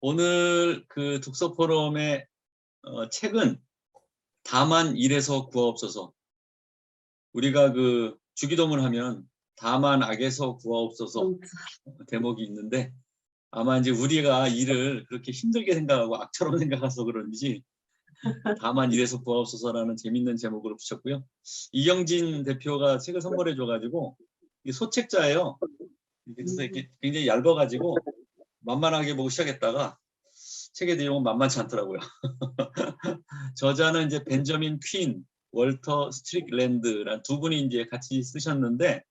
오늘 그 독서 포럼의 책은 다만 일에서 구하옵소서. 우리가 그 주기도문 하면 다만 악에서 구하옵소서 대목이 있는데, 아마 이제 우리가 일을 그렇게 힘들게 생각하고 악처럼 생각해서 그런지 다만 일에서 구하옵소서라는 재밌는 제목으로 붙였고요. 이경진 대표가 책을 선물해 줘가지고, 이게 소책자예요. 그래서 이렇게 굉장히 얇아가지고 만만하게 보고 시작했다가 책의 내용은 만만치 않더라고요. 저자는 이제 벤저민 퀸, 월터 스트릭랜드라는 두 분이 이제 같이 쓰셨는데,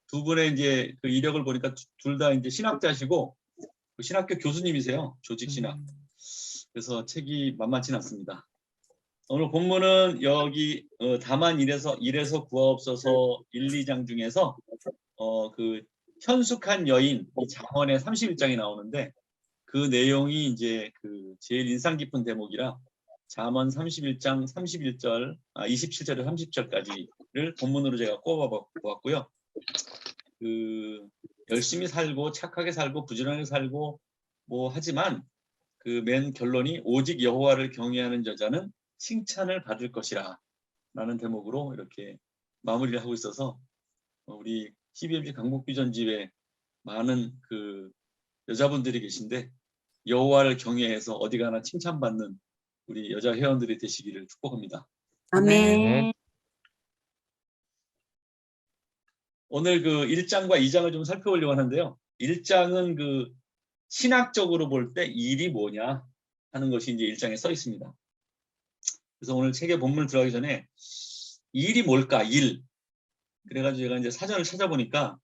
두 분의 이제 그 이력을 보니까 둘 다 이제 신학자시고 그 신학교 교수님이세요. 조직 신학. 그래서 책이 만만치 않습니다. 오늘 본문은 여기 다만 일에서 구하옵소서 1, 2장 중에서 그 현숙한 여인 이 잠언의 31장이 나오는데, 그 내용이 이제 그 제일 인상 깊은 대목이라 잠언 31장 27절, 27절에서 30절까지를 본문으로 제가 꼽아보았고요. 그 열심히 살고 착하게 살고 부지런하게 살고 뭐 하지만 그 맨 결론이 오직 여호와를 경외하는 여자는 칭찬을 받을 것이라 라는 대목으로 이렇게 마무리를 하고 있어서, 우리 CBMC 강북비전집에 많은 그 여자분들이 계신데 여호와를 경외해서 어디 가나 칭찬받는 우리 여자 회원들이 되시기를 축복합니다. 아멘. 오늘 그 1장과 2장을 좀 살펴보려고 하는데요. 1장은 그 신학적으로 볼 때 일이 뭐냐 하는 것이 이제 1장에 써 있습니다. 그래서 오늘 책의 본문을 들어가기 전에 일이 뭘까? 일. 그래가지고 제가 이제 사전을 찾아보니까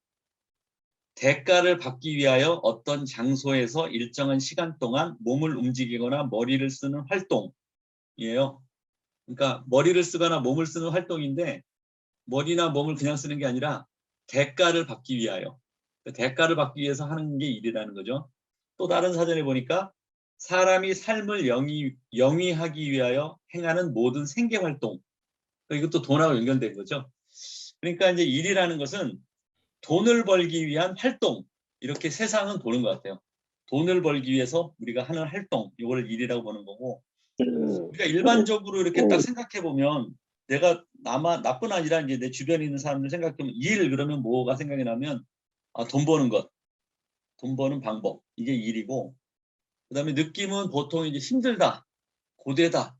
대가를 받기 위하여 어떤 장소에서 일정한 시간 동안 몸을 움직이거나 머리를 쓰는 활동이에요. 그러니까 머리를 쓰거나 몸을 쓰는 활동인데, 머리나 몸을 그냥 쓰는 게 아니라 대가를 받기 위하여, 대가를 받기 위해서 하는 게 일이라는 거죠. 또 다른 사전에 보니까 사람이 삶을 영위하기 위하여 행하는 모든 생계활동, 이것도 돈하고 연결된 거죠. 그러니까 이제 일이라는 것은 돈을 벌기 위한 활동, 이렇게 세상은 보는 것 같아요. 돈을 벌기 위해서 우리가 하는 활동, 이거를 일이라고 보는 거고, 우리가 일반적으로 이렇게 딱 생각해 보면, 내가 나뿐 아니라 이제 내 주변에 있는 사람들 생각하면 일 그러면 뭐가 생각이 나면 돈 버는 것, 돈 버는 방법, 이게 일이고, 그다음에 느낌은 보통 이제 힘들다, 고되다,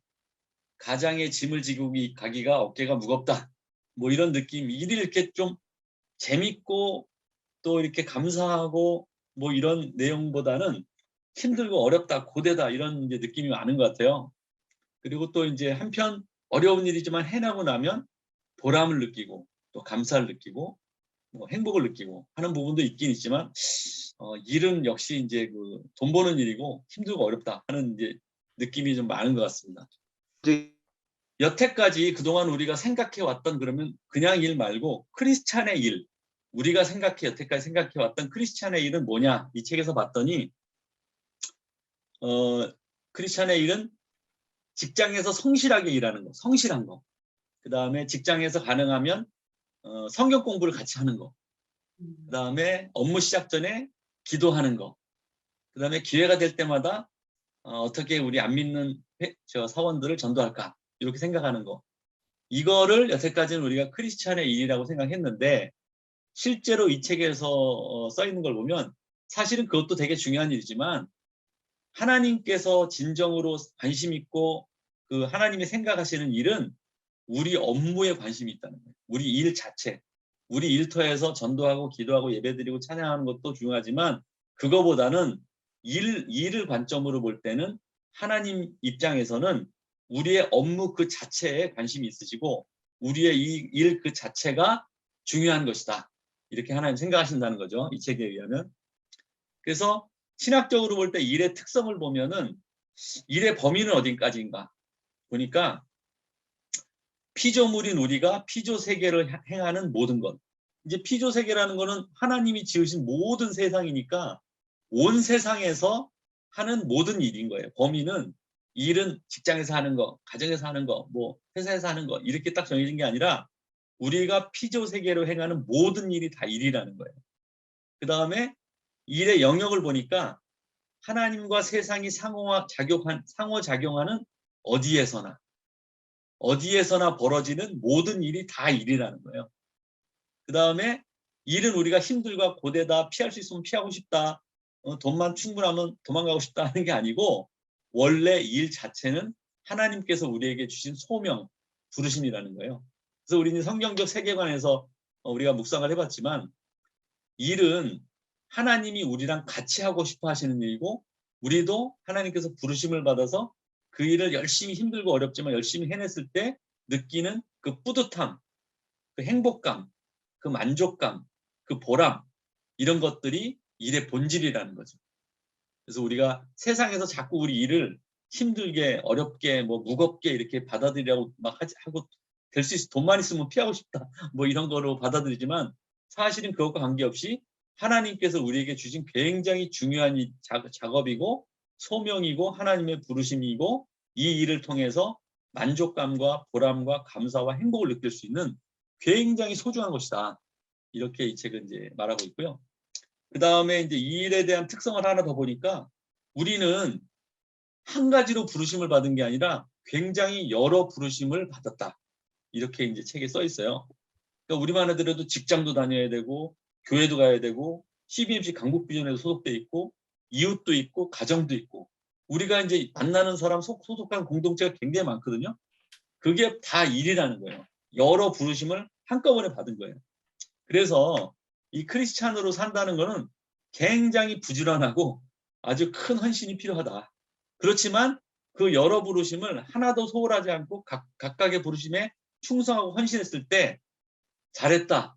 가장의 짐을 지고 가기가 어깨가 무겁다, 뭐 이런 느낌, 일이 이렇게 좀 재밌고 또 이렇게 감사하고 뭐 이런 내용보다는 힘들고 어렵다, 고되다 이런 이제 느낌이 많은 것 같아요. 그리고 또 이제 한편 어려운 일이지만 해나고 나면 보람을 느끼고 또 감사를 느끼고 뭐 행복을 느끼고 하는 부분도 있긴 있지만, 일은 역시 이제 그 돈 버는 일이고 힘들고 어렵다 하는 이제 느낌이 좀 많은 것 같습니다. 여태까지 그동안 우리가 생각해 왔던, 그러면 그냥 일 말고 크리스찬의 일, 우리가 여태까지 생각해 왔던 크리스찬의 일은 뭐냐, 이 책에서 봤더니 크리스찬의 일은 직장에서 성실하게 일하는 거, 성실한 거. 그 다음에 직장에서 가능하면 성경 공부를 같이 하는 거. 그 다음에 업무 시작 전에 기도하는 거. 그 다음에 기회가 될 때마다 어떻게 우리 안 믿는 사원들을 전도할까, 이렇게 생각하는 거. 이거를 여태까지는 우리가 크리스찬의 일이라고 생각했는데, 실제로 이 책에서 써 있는 걸 보면 사실은 그것도 되게 중요한 일이지만, 하나님께서 진정으로 관심 있고 그 하나님이 생각하시는 일은 우리 업무에 관심이 있다는 거예요. 우리 일 자체, 우리 일터에서 전도하고 기도하고 예배드리고 찬양하는 것도 중요하지만, 그거보다는 일을 관점으로 볼 때는 하나님 입장에서는 우리의 업무 그 자체에 관심이 있으시고 우리의 이 일 그 자체가 중요한 것이다, 이렇게 하나님 생각하신다는 거죠, 이 책에 의하면. 그래서 신학적으로 볼 때 일의 특성을 보면은 일의 범위는 어디까지인가 보니까, 피조물인 우리가 피조 세계를 행하는 모든 것, 이제 피조 세계라는 거는 하나님이 지으신 모든 세상이니까 온 세상에서 하는 모든 일인 거예요. 범위는 일은 직장에서 하는 거, 가정에서 하는 거, 뭐 회사에서 하는 거, 이렇게 딱 정해진 게 아니라 우리가 피조세계로 행하는 모든 일이 다 일이라는 거예요. 그 다음에 일의 영역을 보니까 하나님과 세상이 상호작용하는 어디에서나 벌어지는 모든 일이 다 일이라는 거예요. 그 다음에 일은 우리가 힘들고 고되다, 피할 수 있으면 피하고 싶다, 돈만 충분하면 도망가고 싶다 하는 게 아니고 원래 일 자체는 하나님께서 우리에게 주신 소명, 부르심이라는 거예요. 그래서 우리는 성경적 세계관에서 우리가 묵상을 해봤지만 일은 하나님이 우리랑 같이 하고 싶어 하시는 일이고 우리도 하나님께서 부르심을 받아서 그 일을 열심히 힘들고 어렵지만 열심히 해냈을 때 느끼는 그 뿌듯함, 그 행복감, 그 만족감, 그 보람 이런 것들이 일의 본질이라는 거죠. 그래서 우리가 세상에서 자꾸 우리 일을 힘들게 어렵게 뭐 무겁게 이렇게 받아들이라고 막 하고 될 수 있어 돈만 있으면 피하고 싶다 뭐 이런 거로 받아들이지만 사실은 그것과 관계없이 하나님께서 우리에게 주신 굉장히 중요한 작업이고 소명이고 하나님의 부르심이고 이 일을 통해서 만족감과 보람과 감사와 행복을 느낄 수 있는 굉장히 소중한 것이다. 이렇게 이 책은 이제 말하고 있고요. 그 다음에 이제 이 일에 대한 특성을 하나 더 보니까 우리는 한 가지로 부르심을 받은 게 아니라 굉장히 여러 부르심을 받았다. 이렇게 이제 책에 써 있어요. 그러니까 우리만 하더라도 직장도 다녀야 되고 교회도 가야 되고 CBMC 강북비전에도 소속돼 있고 이웃도 있고 가정도 있고 우리가 이제 만나는 사람 소속한 공동체가 굉장히 많거든요. 그게 다 일이라는 거예요. 여러 부르심을 한꺼번에 받은 거예요. 그래서 이 크리스찬으로 산다는 거는 굉장히 부지런하고 아주 큰 헌신이 필요하다. 그렇지만 그 여러 부르심을 하나도 소홀하지 않고 각각의 부르심에 충성하고 헌신했을 때 잘했다.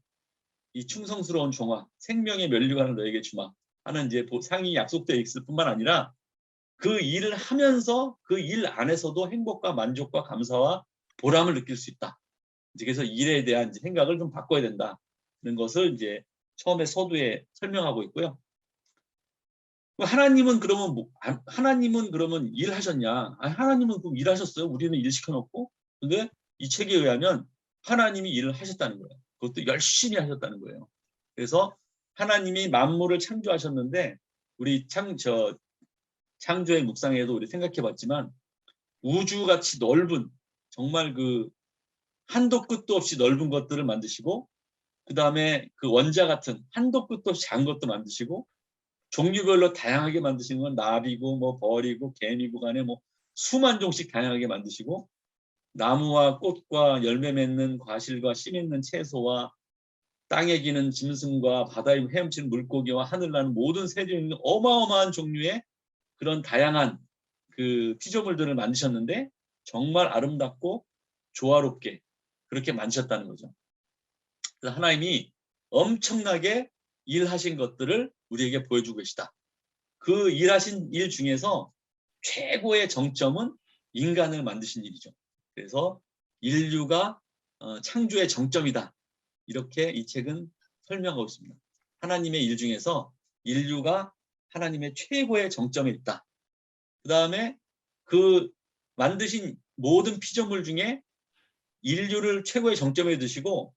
이 충성스러운 종아, 생명의 면류관을 너에게 주마 하는 이제 상이 약속되어 있을 뿐만 아니라 그 일을 하면서 그 일 안에서도 행복과 만족과 감사와 보람을 느낄 수 있다. 그래서 일에 대한 생각을 좀 바꿔야 된다는 것을 이제 처음에 서두에 설명하고 있고요. 하나님은 그러면 일하셨냐? 하나님은 그럼 일하셨어요? 우리는 일 시켜놓고. 근데 이 책에 의하면 하나님이 일을 하셨다는 거예요. 그것도 열심히 하셨다는 거예요. 그래서 하나님이 만물을 창조하셨는데 우리 창조의 묵상에도 우리 생각해봤지만 우주같이 넓은 정말 그 한도 끝도 없이 넓은 것들을 만드시고 그 다음에 그 원자 같은 한도 끝도 없이 작은 것도 만드시고 종류별로 다양하게 만드시는 건 나비고 뭐 벌이고 개미고 간에 뭐 수만 종씩 다양하게 만드시고 나무와 꽃과 열매 맺는 과실과 씨 맺는 채소와 땅에 기는 짐승과 바다에 헤엄치는 물고기와 하늘 나는 모든 새들이 있는 어마어마한 종류의 그런 다양한 그 피조물들을 만드셨는데 정말 아름답고 조화롭게 그렇게 만드셨다는 거죠. 그래서 하나님이 엄청나게 일하신 것들을 우리에게 보여주고 계시다. 그 일하신 일 중에서 최고의 정점은 인간을 만드신 일이죠. 그래서 인류가 창조의 정점이다. 이렇게 이 책은 설명하고 있습니다. 하나님의 일 중에서 인류가 하나님의 최고의 정점에 있다. 그 다음에 그 만드신 모든 피조물 중에 인류를 최고의 정점에 두시고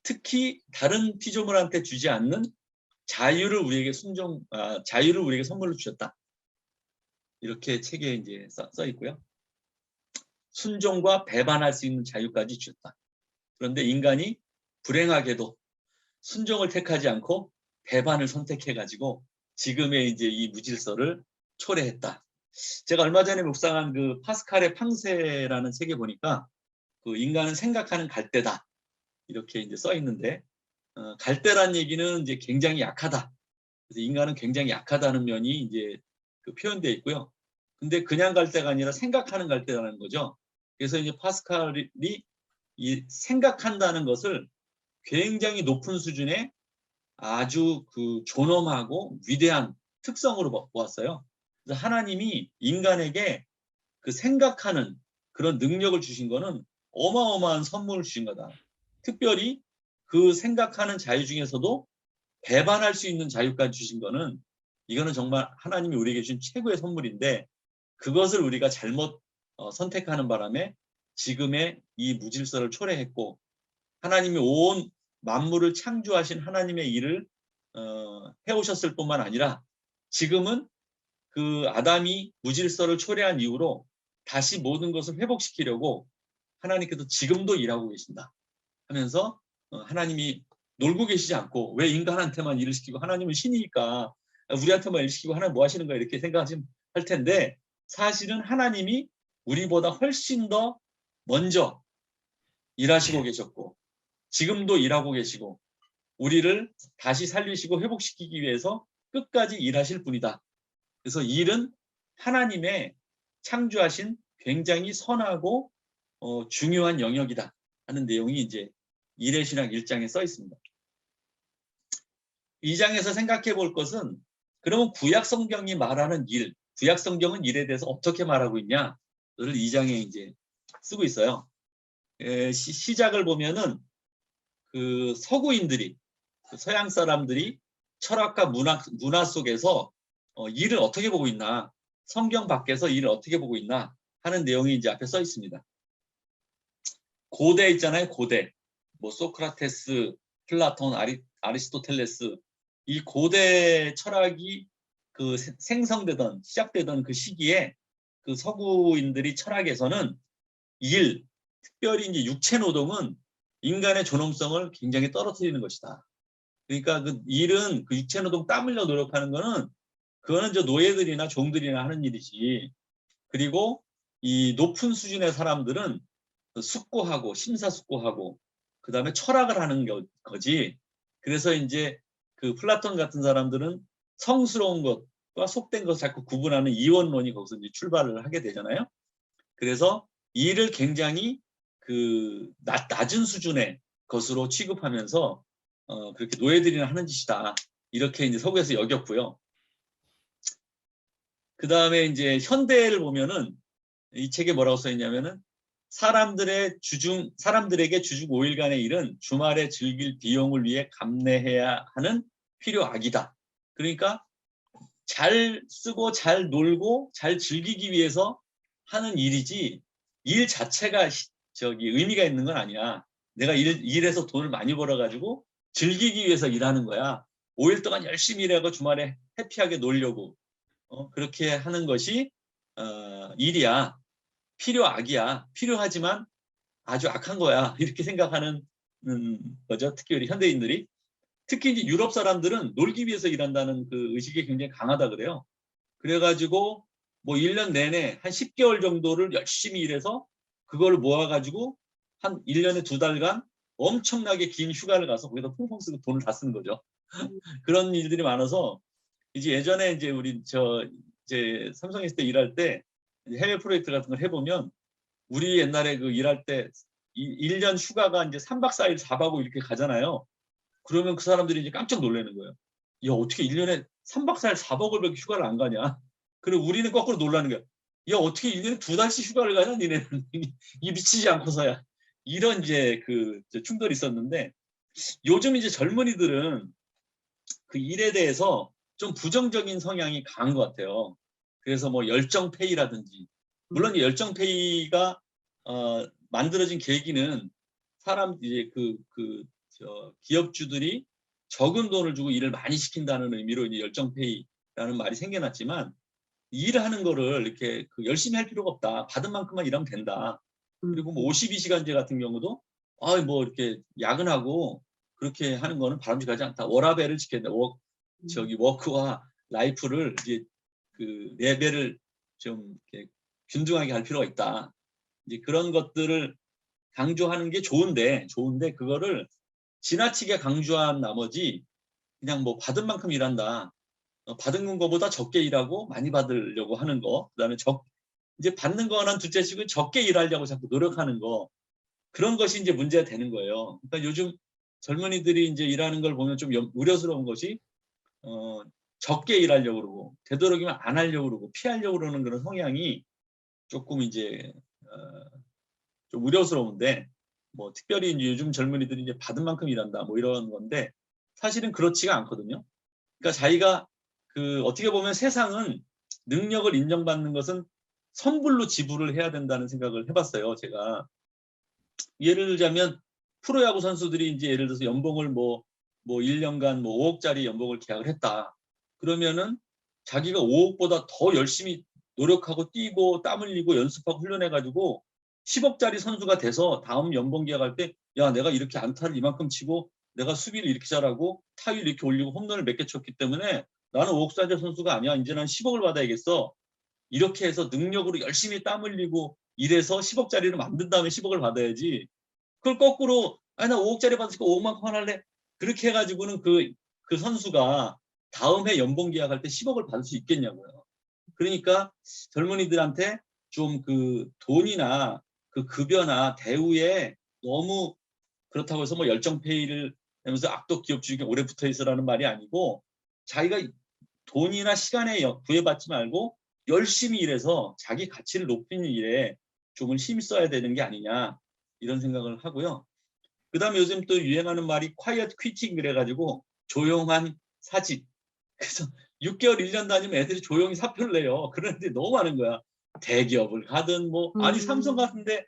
특히 다른 피조물한테 주지 않는 자유를 우리에게 선물로 주셨다. 이렇게 책에 이제 써 있고요. 순종과 배반할 수 있는 자유까지 주셨다. 그런데 인간이 불행하게도 순종을 택하지 않고 배반을 선택해가지고 지금의 이제 이 무질서를 초래했다. 제가 얼마 전에 묵상한 그 파스칼의 팡세라는 책에 보니까 그 인간은 생각하는 갈대다. 이렇게 이제 써 있는데 갈대란 얘기는 이제 굉장히 약하다. 그래서 인간은 굉장히 약하다는 면이 이제 그 표현되어 있고요. 근데 그냥 갈대가 아니라 생각하는 갈대라는 거죠. 그래서 이제 파스칼이 이 생각한다는 것을 굉장히 높은 수준의 아주 그 존엄하고 위대한 특성으로 보았어요. 그래서 하나님이 인간에게 그 생각하는 그런 능력을 주신 거는 어마어마한 선물을 주신 거다. 특별히 그 생각하는 자유 중에서도 배반할 수 있는 자유까지 주신 거는 이거는 정말 하나님이 우리에게 주신 최고의 선물인데 그것을 우리가 잘못 선택하는 바람에 지금의 이 무질서를 초래했고 하나님이 온 만물을 창조하신 하나님의 일을 해오셨을 뿐만 아니라 지금은 그 아담이 무질서를 초래한 이후로 다시 모든 것을 회복시키려고 하나님께서 지금도 일하고 계신다 하면서 하나님이 놀고 계시지 않고 왜 인간한테만 일을 시키고 하나님은 신이니까 우리한테만 일 시키고 하나님 뭐 하시는 거야 이렇게 생각할 텐데 사실은 하나님이 우리보다 훨씬 더 먼저 일하시고 계셨고 지금도 일하고 계시고 우리를 다시 살리시고 회복시키기 위해서 끝까지 일하실 분이다. 그래서 일은 하나님의 창조하신 굉장히 선하고 중요한 영역이다 하는 내용이 이제 일의 신학 1장에 써 있습니다. 2장에서 생각해 볼 것은 그러면 구약 성경이 말하는 일, 구약 성경은 일에 대해서 어떻게 말하고 있냐를 2장에 이제 쓰고 있어요. 시작을 보면은 그 서구인들이 서양 사람들이 철학과 문화 속에서 일을 어떻게 보고 있나, 성경 밖에서 일을 어떻게 보고 있나 하는 내용이 이제 앞에 써 있습니다. 고대 있잖아요, 고대. 뭐 소크라테스, 플라톤, 아리스토텔레스 이 고대 철학이 그 생성되던 시작되던 그 시기에 그 서구인들이 철학에서는 일, 특별히 이제 육체 노동은 인간의 존엄성을 굉장히 떨어뜨리는 것이다. 그러니까 그 일은 그 육체 노동 땀 흘려 노력하는 거는 그거는 저 노예들이나 종들이나 하는 일이지. 그리고 이 높은 수준의 사람들은 숙고하고 심사숙고하고 그다음에 철학을 하는 거지. 그래서 이제 그 플라톤 같은 사람들은 성스러운 것과 속된 것을 자꾸 구분하는 이원론이 거기서 이제 출발을 하게 되잖아요. 그래서 일을 굉장히 그 낮은 수준의 것으로 취급하면서 그렇게 노예들이나 하는 짓이다. 이렇게 이제 서구에서 여겼고요. 그 다음에 이제 현대를 보면은 이 책에 뭐라고 써 있냐면은 사람들에게 주중 5일간의 일은 주말에 즐길 비용을 위해 감내해야 하는 필요악이다. 그러니까 잘 쓰고 잘 놀고 잘 즐기기 위해서 하는 일이지 일 자체가 저기 의미가 있는 건 아니야. 내가 일해서 돈을 많이 벌어가지고 즐기기 위해서 일하는 거야. 5일 동안 열심히 일하고 주말에 해피하게 놀려고 그렇게 하는 것이 일이야. 필요악이야. 필요하지만 아주 악한 거야. 이렇게 생각하는 거죠. 특히 우리 현대인들이. 특히 이제 유럽 사람들은 놀기 위해서 일한다는 그 의식이 굉장히 강하다 그래요. 그래가지고 뭐 1년 내내 한 10개월 정도를 열심히 일해서 그걸 모아가지고 한 1년에 2달간 엄청나게 긴 휴가를 가서 거기다 펑펑 쓰고 돈을 다 쓰는 거죠. 그런 일들이 많아서 이제 예전에 이제 우리 이제 삼성에서 때 일할 때 해외 프로젝트 같은 걸 해보면 우리 옛날에 그 일할 때 1년 휴가가 이제 3박 4일 4박 5일 이렇게 가잖아요. 그러면 그 사람들이 이제 깜짝 놀라는 거예요. 야, 어떻게 1년에 3박 4일 4박 5일밖에 휴가를 안 가냐? 그리고 우리는 거꾸로 놀라는 거야. 야, 어떻게 1년에 2달씩 휴가를 가냐? 니네는. 이 미치지 않고서야. 이런 이제 그 충돌이 있었는데 요즘 이제 젊은이들은 그 일에 대해서 좀 부정적인 성향이 강한 것 같아요. 그래서 뭐 열정페이라든지 물론 열정페이가 만들어진 계기는 사람 이제 기업주들이 적은 돈을 주고 일을 많이 시킨다는 의미로 이제 열정페이라는 말이 생겨났지만 일하는 거를 이렇게 열심히 할 필요가 없다. 받은 만큼만 일하면 된다. 그리고 뭐 52시간제 같은 경우도 뭐 이렇게 야근하고 그렇게 하는 거는 바람직하지 않다. 워라밸을 지켜야 된다. 워크와 라이프를 이제 그 레벨을 좀 이렇게 균등하게 할 필요가 있다. 이제 그런 것들을 강조하는 게 좋은데 그거를 지나치게 강조한 나머지 그냥 뭐 받은 만큼 일한다. 받은 것보다 적게 일하고 많이 받으려고 하는 거. 그다음에 이제 받는 거는 둘째치고 적게 일하려고 자꾸 노력하는 거. 그런 것이 이제 문제가 되는 거예요. 그러니까 요즘 젊은이들이 이제 일하는 걸 보면 좀 우려스러운 것이 적게 일하려고 그러고 되도록이면 안 하려고 그러고 피하려고 그러는 그런 성향이 조금 이제 좀 우려스러운데 뭐 특별히 이제 요즘 젊은이들이 이제 받은 만큼 일한다 뭐 이런 건데 사실은 그렇지가 않거든요. 그러니까 자기가 어떻게 보면 세상은 능력을 인정받는 것은 선불로 지불을 해야 된다는 생각을 해봤어요. 제가 예를 들자면 프로야구 선수들이 이제 예를 들어서 연봉을 뭐 1년간 뭐 5억짜리 연봉을 계약을 했다. 그러면은 자기가 5억보다 더 열심히 노력하고 뛰고 땀 흘리고 연습하고 훈련해가지고 10억짜리 선수가 돼서 다음 연봉 계약할 때 야, 내가 이렇게 안타를 이만큼 치고 내가 수비를 이렇게 잘하고 타율 이렇게 올리고 홈런을 몇 개 쳤기 때문에 나는 5억짜리 선수가 아니야. 이제 난 10억을 받아야겠어. 이렇게 해서 능력으로 열심히 땀 흘리고 일해서 10억짜리를 만든 다음에 10억을 받아야지. 그걸 거꾸로 아니 나 5억짜리 받으니까 5억만 그만할래. 그렇게 해가지고는 그 선수가 다음 해 연봉 계약할 때 10억을 받을 수 있겠냐고요. 그러니까 젊은이들한테 좀 그 돈이나 그 급여나 대우에 너무 그렇다고 해서 뭐 열정페이를 하면서 악덕 기업주의에 오래 붙어 있으라는 말이 아니고 자기가 돈이나 시간에 구애받지 말고 열심히 일해서 자기 가치를 높이는 일에 조금 힘써야 되는 게 아니냐 이런 생각을 하고요. 그 다음에 요즘 또 유행하는 말이 quiet quitting 그래가지고 조용한 사직. 그래서 6개월 1년 다니면 애들이 조용히 사표를 내요. 그런 애들이 너무 많은 거야. 대기업을 가든 뭐 아니 삼성 같은데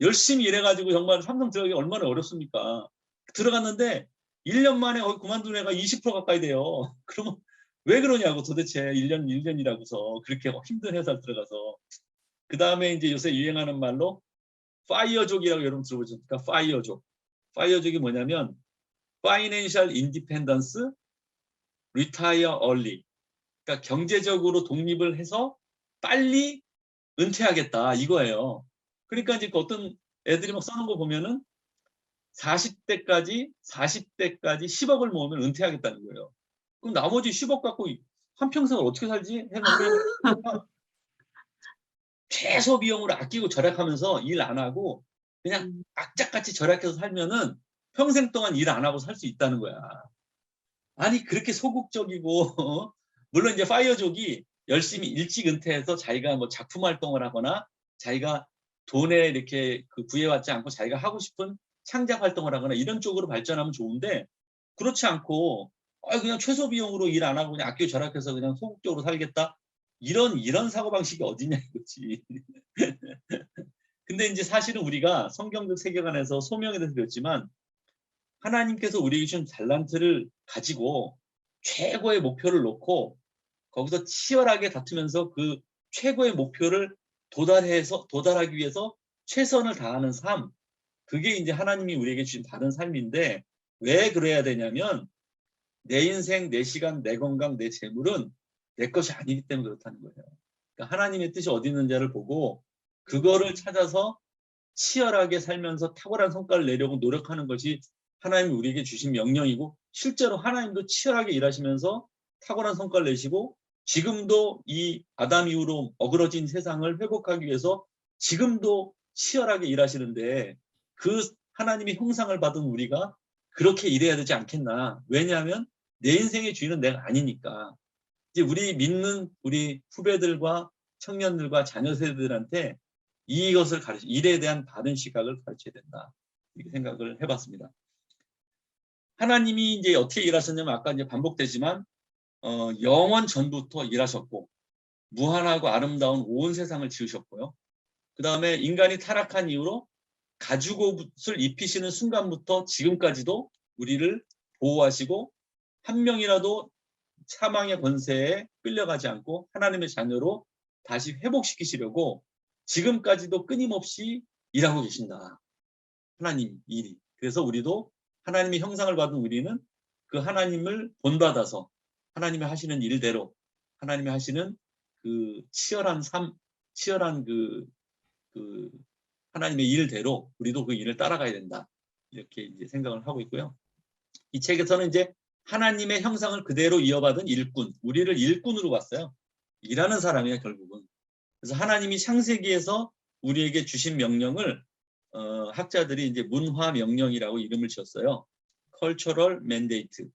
열심히 일해가지고 정말 삼성 들어가기 얼마나 어렵습니까? 들어갔는데 1년 만에 그만둔 애가 20% 가까이 돼요. 그러면 왜 그러냐고 도대체 1년이라고서 그렇게 힘든 회사를 들어가서. 그 다음에 이제 요새 유행하는 말로 파이어족이라고 여러분 들어보셨습니까? 파이어족. 파이어족이 뭐냐면 파이낸셜 인디펜던스 리타이어 얼리. 그러니까 경제적으로 독립을 해서 빨리 은퇴하겠다 이거예요. 그러니까 이제 어떤 애들이 막 써놓은 거 보면은 40대까지 10억을 모으면 은퇴하겠다는 거예요. 그럼 나머지 10억 갖고 한평생을 어떻게 살지? 해보면 최소 비용으로 아끼고 절약하면서 일 안 하고 그냥 악착같이 절약해서 살면은 평생 동안 일 안 하고 살 수 있다는 거야. 아니 그렇게 소극적이고 물론 이제 파이어족이 열심히 일찍 은퇴해서 자기가 뭐 작품 활동을 하거나 자기가 돈에 이렇게 구애받지 않고 자기가 하고 싶은 창작 활동을 하거나 이런 쪽으로 발전하면 좋은데 그렇지 않고 그냥 최소 비용으로 일 안 하고 그냥 아끼고 절약해서 그냥 소극적으로 살겠다 이런 사고방식이 어디냐 이거지. 근데 이제 사실은 우리가 성경적 세계관에서 소명에 대해서 배웠지만 하나님께서 우리에게 준 달란트를 가지고 최고의 목표를 놓고 거기서 치열하게 다투면서 그 최고의 목표를 도달하기 위해서 최선을 다하는 삶. 그게 이제 하나님이 우리에게 주신 다른 삶인데 왜 그래야 되냐면 내 인생, 내 시간, 내 건강, 내 재물은 내 것이 아니기 때문에 그렇다는 거예요. 그러니까 하나님의 뜻이 어디 있는지를 보고 그거를 찾아서 치열하게 살면서 탁월한 성과를 내려고 노력하는 것이 하나님이 우리에게 주신 명령이고 실제로 하나님도 치열하게 일하시면서 탁월한 성과를 내시고 지금도 이 아담 이후로 어그러진 세상을 회복하기 위해서 지금도 치열하게 일하시는데 그 하나님의 형상을 받은 우리가 그렇게 일해야 되지 않겠나. 왜냐하면 내 인생의 주인은 내가 아니니까. 이제 우리 믿는 우리 후배들과 청년들과 자녀 세대들한테 이것을 일에 대한 바른 시각을 가르쳐야 된다. 이렇게 생각을 해봤습니다. 하나님이 이제 어떻게 일하셨냐면 아까 이제 반복되지만 영원 전부터 일하셨고 무한하고 아름다운 온 세상을 지으셨고요. 그 다음에 인간이 타락한 이후로 가죽옷을 입히시는 순간부터 지금까지도 우리를 보호하시고 한 명이라도 사망의 권세에 끌려가지 않고 하나님의 자녀로 다시 회복시키시려고 지금까지도 끊임없이 일하고 계신다. 하나님 일이. 그래서 우리도 하나님의 형상을 받은 우리는 그 하나님을 본받아서 하나님이 하시는 일대로 하나님이 하시는 그 치열한 삶, 치열한 그 하나님의 일대로 우리도 그 일을 따라가야 된다. 이렇게 이제 생각을 하고 있고요. 이 책에서는 이제 하나님의 형상을 그대로 이어받은 일꾼, 우리를 일꾼으로 봤어요. 일하는 사람이에요, 결국은. 그래서 하나님이 창세기에서 우리에게 주신 명령을 학자들이 이제 문화 명령이라고 이름을 지었어요. Cultural Mandate.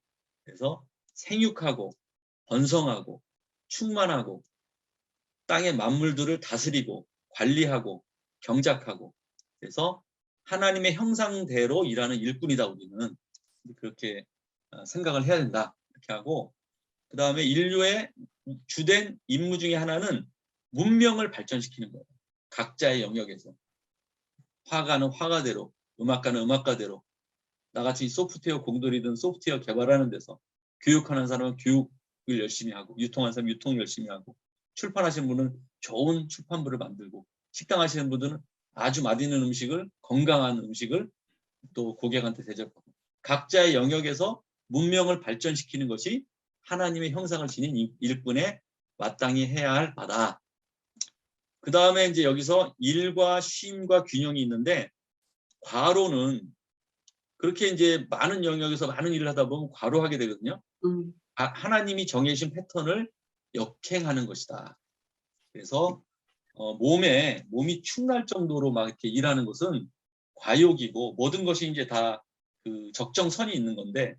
그래서 생육하고 번성하고 충만하고 땅의 만물들을 다스리고 관리하고 경작하고 그래서 하나님의 형상대로 일하는 일꾼이다 우리는 그렇게 생각을 해야 된다 이렇게 하고 그 다음에 인류의 주된 임무 중에 하나는 문명을 발전시키는 거예요. 각자의 영역에서 화가는 화가대로 음악가는 음악가대로 나같이 소프트웨어 공돌이든 소프트웨어 개발하는 데서 교육하는 사람은 교육을 열심히 하고 유통하는 사람은 유통을 열심히 하고 출판하시는 분은 좋은 출판물을 만들고 식당 하시는 분들은 아주 맛있는 음식을 건강한 음식을 또 고객한테 대접하고 각자의 영역에서 문명을 발전시키는 것이 하나님의 형상을 지닌 일꾼에 마땅히 해야 할 바다. 그 다음에 이제 여기서 일과 쉼과 균형이 있는데 과로는 그렇게 이제 많은 영역에서 많은 일을 하다 보면 과로하게 되거든요. 하나님이 정해진 패턴을 역행하는 것이다. 그래서 몸이 축날 정도로 막 이렇게 일하는 것은 과욕이고 모든 것이 이제 다 그 적정선이 있는 건데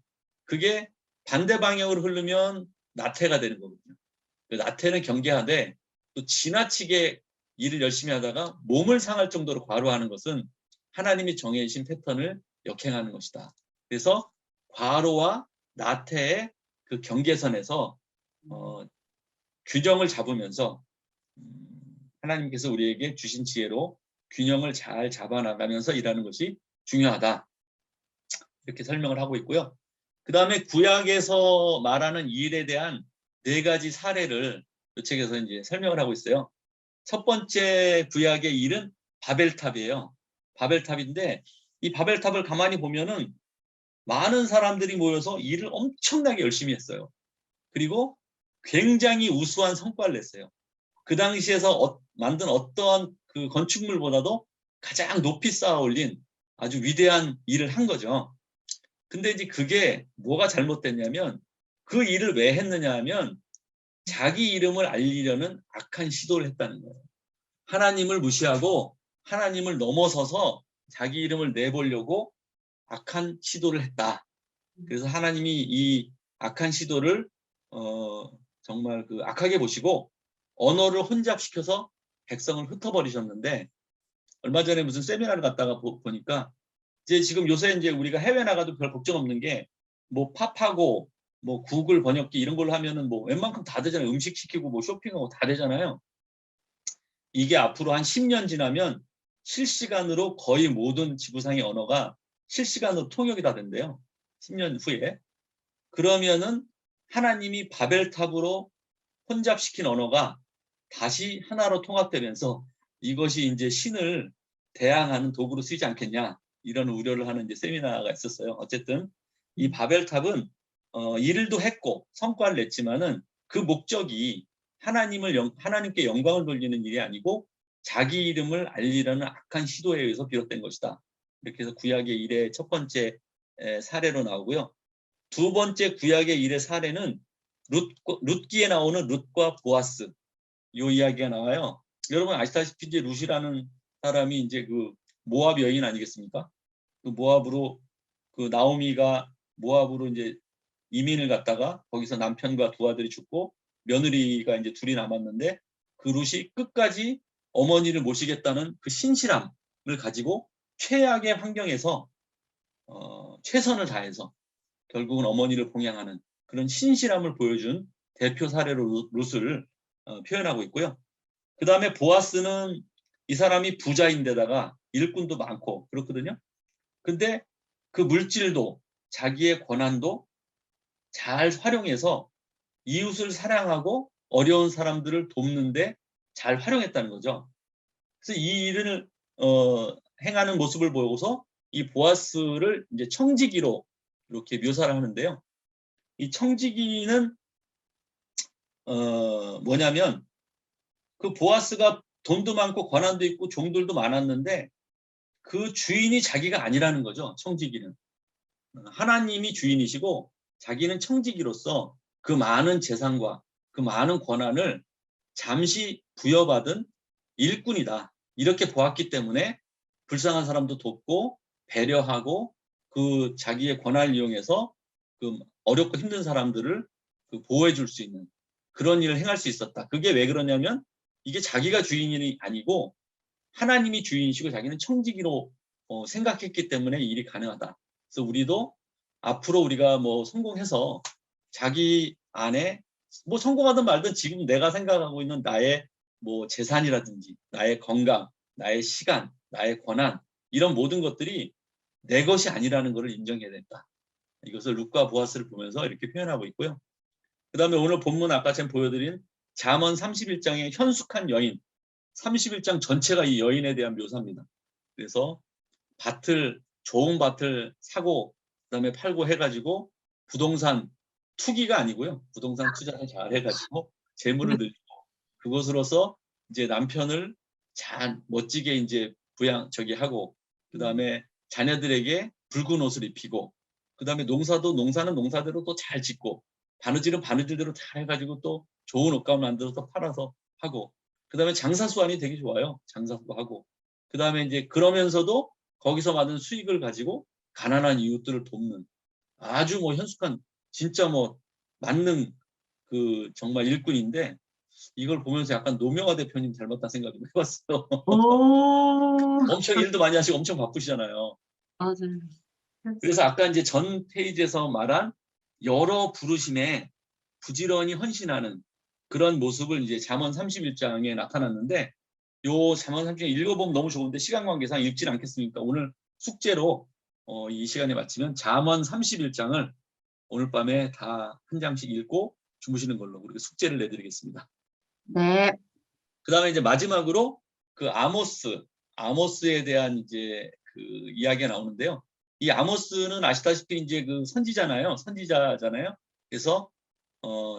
그게 반대 방향으로 흐르면 나태가 되는 거거든요. 나태는 경계하되 또 지나치게 일을 열심히 하다가 몸을 상할 정도로 과로하는 것은 하나님이 정해주신 패턴을 역행하는 것이다. 그래서 과로와 나태의 그 경계선에서 균형을 잡으면서 하나님께서 우리에게 주신 지혜로 균형을 잘 잡아나가면서 일하는 것이 중요하다. 이렇게 설명을 하고 있고요. 그 다음에 구약에서 말하는 일에 대한 4가지 사례를 이 책에서 이제 설명을 하고 있어요. 첫 번째 구약의 일은 바벨탑이에요. 바벨탑인데 이 바벨탑을 가만히 보면은 많은 사람들이 모여서 일을 엄청나게 열심히 했어요. 그리고 굉장히 우수한 성과를 냈어요. 그 당시에서 만든 어떠한 그 건축물보다도 가장 높이 쌓아 올린 아주 위대한 일을 한 거죠. 근데 이제 그게 뭐가 잘못됐냐면 그 일을 왜 했느냐 하면 자기 이름을 알리려는 악한 시도를 했다는 거예요. 하나님을 무시하고 하나님을 넘어서서 자기 이름을 내보려고 악한 시도를 했다. 그래서 하나님이 이 악한 시도를 정말 그 악하게 보시고 언어를 혼잡시켜서 백성을 흩어버리셨는데 얼마 전에 무슨 세미나를 갔다가 보니까 이제 지금 요새 이제 우리가 해외 나가도 별 걱정 없는 게 뭐 팝하고 뭐 구글 번역기 이런 걸로 하면은 뭐 웬만큼 다 되잖아요. 음식 시키고 뭐 쇼핑하고 다 되잖아요. 이게 앞으로 한 10년 지나면 실시간으로 거의 모든 지구상의 언어가 실시간으로 통역이 다 된대요. 10년 후에. 그러면은 하나님이 바벨탑으로 혼잡시킨 언어가 다시 하나로 통합되면서 이것이 이제 신을 대항하는 도구로 쓰이지 않겠냐 이런 우려를 하는 이제 세미나가 있었어요. 어쨌든 이 바벨탑은 일도 했고 성과를 냈지만은 그 목적이 하나님께 영광을 돌리는 일이 아니고 자기 이름을 알리려는 악한 시도에 의해서 비롯된 것이다. 이렇게 해서 구약의 일의 첫 번째 사례로 나오고요. 두 번째 구약의 일의 사례는 룻기에 나오는 룻과 보아스 이 이야기가 나와요. 여러분 아시다시피 이제 룻이라는 사람이 이제 그 모압 여인 아니겠습니까? 그 모압으로 그 나오미가 모압으로 이제 이민을 갔다가 거기서 남편과 두 아들이 죽고 며느리가 이제 둘이 남았는데 그 룻이 끝까지 어머니를 모시겠다는 그 신실함을 가지고 최악의 환경에서 최선을 다해서 결국은 어머니를 봉양하는 그런 신실함을 보여준 대표 사례로 룻을 표현하고 있고요. 그 다음에 보아스는 이 사람이 부자인데다가 일꾼도 많고 그렇거든요. 근데 그 물질도 자기의 권한도 잘 활용해서 이웃을 사랑하고 어려운 사람들을 돕는데 잘 활용했다는 거죠. 그래서 이 일을 행하는 모습을 보고서 이 보아스를 이제 청지기로 이렇게 묘사를 하는데요. 이 청지기는 뭐냐면 그 보아스가 돈도 많고 권한도 있고 종들도 많았는데 그 주인이 자기가 아니라는 거죠. 청지기는. 하나님이 주인이시고 자기는 청지기로서 그 많은 재산과 그 많은 권한을 잠시 부여받은 일꾼이다. 이렇게 보았기 때문에 불쌍한 사람도 돕고 배려하고 그 자기의 권한을 이용해서 그 어렵고 힘든 사람들을 그 보호해 줄 수 있는 그런 일을 행할 수 있었다. 그게 왜 그러냐면 이게 자기가 주인이 아니고 하나님이 주인이시고 자기는 청지기로 생각했기 때문에 이 일이 가능하다. 그래서 우리도 앞으로 우리가 뭐 성공해서 자기 안에 뭐 성공하든 말든 지금 내가 생각하고 있는 나의 뭐 재산이라든지 나의 건강, 나의 시간, 나의 권한 이런 모든 것들이 내 것이 아니라는 것을 인정해야 된다. 이것을 룻과 보아스를 보면서 이렇게 표현하고 있고요. 그 다음에 오늘 본문 아까 제가 보여드린 잠언 31장의 현숙한 여인, 31장 전체가 이 여인에 대한 묘사입니다. 그래서 좋은 밭을 사고 그다음에 팔고 해가지고 부동산 투기가 아니고요. 부동산 투자를 잘 해가지고 재물을 늘리고 그것으로서 이제 남편을 잘 멋지게 이제 하고 그다음에 자녀들에게 붉은 옷을 입히고 그다음에 농사는 농사대로 또 잘 짓고 바느질은 바느질대로 잘 해가지고 또 좋은 옷감을 만들어서 팔아서 하고 그다음에 장사 수완이 되게 좋아요. 장사도 하고 그다음에 이제 그러면서도 거기서 받은 수익을 가지고 가난한 이웃들을 돕는 아주 뭐 현숙한 진짜 뭐 맞는 그 정말 일꾼인데 이걸 보면서 약간 노명화 대표님 닮았다 생각을 해봤어요. 오, 엄청 일도 많이 하시고 엄청 바쁘시잖아요. 맞아요. 그래서 아까 이제 전 페이지에서 말한 여러 부르심에 부지런히 헌신하는 그런 모습을 이제 잠언 31장에 나타났는데 요 잠언 31장 읽어보면 너무 좋은데 시간 관계상 읽진 않겠습니까? 오늘 숙제로 이 시간에 마치면 잠언 31장을 오늘 밤에 다 한 장씩 읽고 주무시는 걸로 그렇게 숙제를 내드리겠습니다. 네. 그 다음에 이제 마지막으로 그 아모스에 대한 이제 그 이야기가 나오는데요. 이 아모스는 아시다시피 이제 그 선지자잖아요. 그래서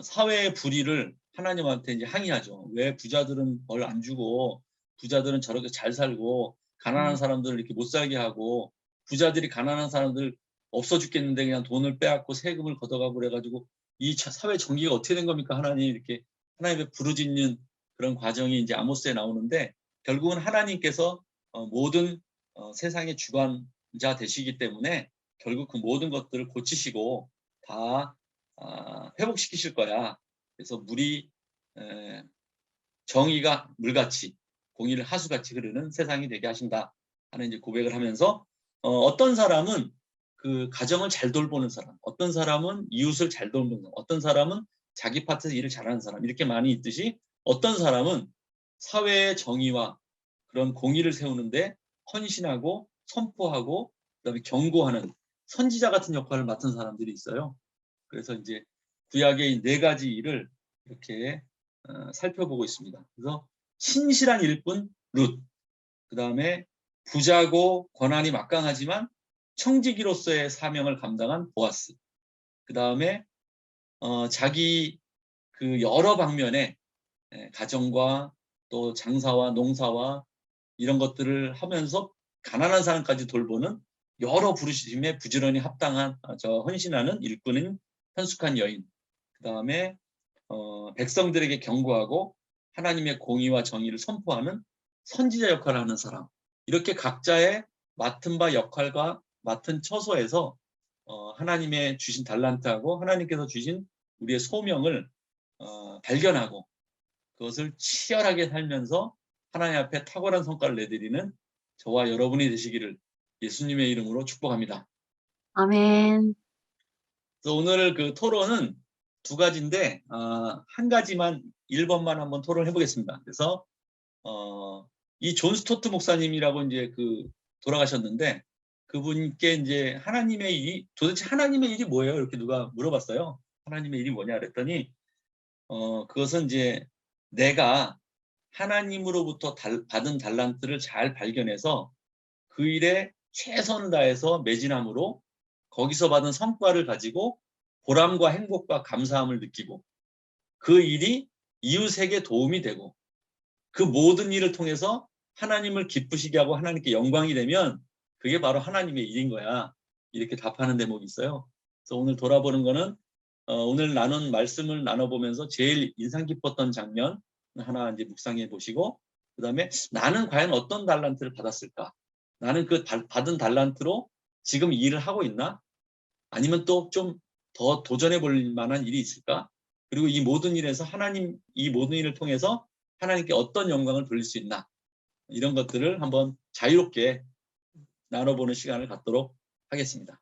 사회의 불의를 하나님한테 이제 항의하죠. 왜 부자들은 벌 안 주고 부자들은 저렇게 잘 살고 가난한 사람들을 이렇게 못 살게 하고 부자들이 가난한 사람들 없어 죽겠는데 그냥 돈을 빼앗고 세금을 걷어가고 그래가지고 이 사회 정의가 어떻게 된 겁니까? 하나님 이렇게 하나님의 부르짖는 그런 과정이 이제 아모스에 나오는데 결국은 하나님께서 모든 세상의 주관자 되시기 때문에 결국 그 모든 것들을 고치시고 다 회복시키실 거야. 그래서 물이 정의가 물같이 공의를 하수같이 흐르는 세상이 되게 하신다 하는 이제 고백을 하면서 어떤 사람은 그 가정을 잘 돌보는 사람, 어떤 사람은 이웃을 잘 돌보는 사람, 어떤 사람은 자기 파트에서 일을 잘하는 사람 이렇게 많이 있듯이 어떤 사람은 사회의 정의와 그런 공의를 세우는데 헌신하고 선포하고 그다음에 경고하는 선지자 같은 역할을 맡은 사람들이 있어요. 그래서 이제 구약의 네 가지 일을 이렇게 살펴보고 있습니다. 그래서 신실한 일꾼 룻, 그 다음에 부자고 권한이 막강하지만 청지기로서의 사명을 감당한 보아스, 그 다음에 자기 그 여러 방면에 가정과 또 장사와 농사와 이런 것들을 하면서 가난한 사람까지 돌보는 여러 부르심에 부지런히 합당한 헌신하는 일꾼인 현숙한 여인, 그 다음에 백성들에게 경고하고 하나님의 공의와 정의를 선포하는 선지자 역할을 하는 사람 이렇게 각자의 맡은 바 역할과 맡은 처소에서 하나님의 주신 달란트하고 하나님께서 주신 우리의 소명을 발견하고 그것을 치열하게 살면서 하나님 앞에 탁월한 성과를 내드리는 저와 여러분이 되시기를 예수님의 이름으로 축복합니다. 아멘. 그래서 오늘 그 토론은 두 가지인데 한 가지만 1번만 한번 토론해 보겠습니다. 그래서 이 존 스토트 목사님이라고 이제 그 돌아가셨는데 그분께 이제 하나님의 일이 도대체 하나님의 일이 뭐예요? 이렇게 누가 물어봤어요. 하나님의 일이 뭐냐 그랬더니 그것은 이제 내가 하나님으로부터 받은 달란트를 잘 발견해서 그 일에 최선을 다해서 매진함으로 거기서 받은 성과를 가지고 보람과 행복과 감사함을 느끼고 그 일이 이웃에게 도움이 되고 그 모든 일을 통해서 하나님을 기쁘시게 하고 하나님께 영광이 되면 그게 바로 하나님의 일인 거야. 이렇게 답하는 대목이 있어요. 그래서 오늘 돌아보는 거는 오늘 나눈 말씀을 나눠보면서 제일 인상 깊었던 장면 하나 이제 묵상해 보시고 그 다음에 나는 과연 어떤 달란트를 받았을까? 나는 그 받은 달란트로 지금 이 일을 하고 있나? 아니면 또 좀 더 도전해 볼 만한 일이 있을까? 그리고 이 모든 일에서 이 모든 일을 통해서 하나님께 어떤 영광을 돌릴 수 있나? 이런 것들을 한번 자유롭게 나눠보는 시간을 갖도록 하겠습니다.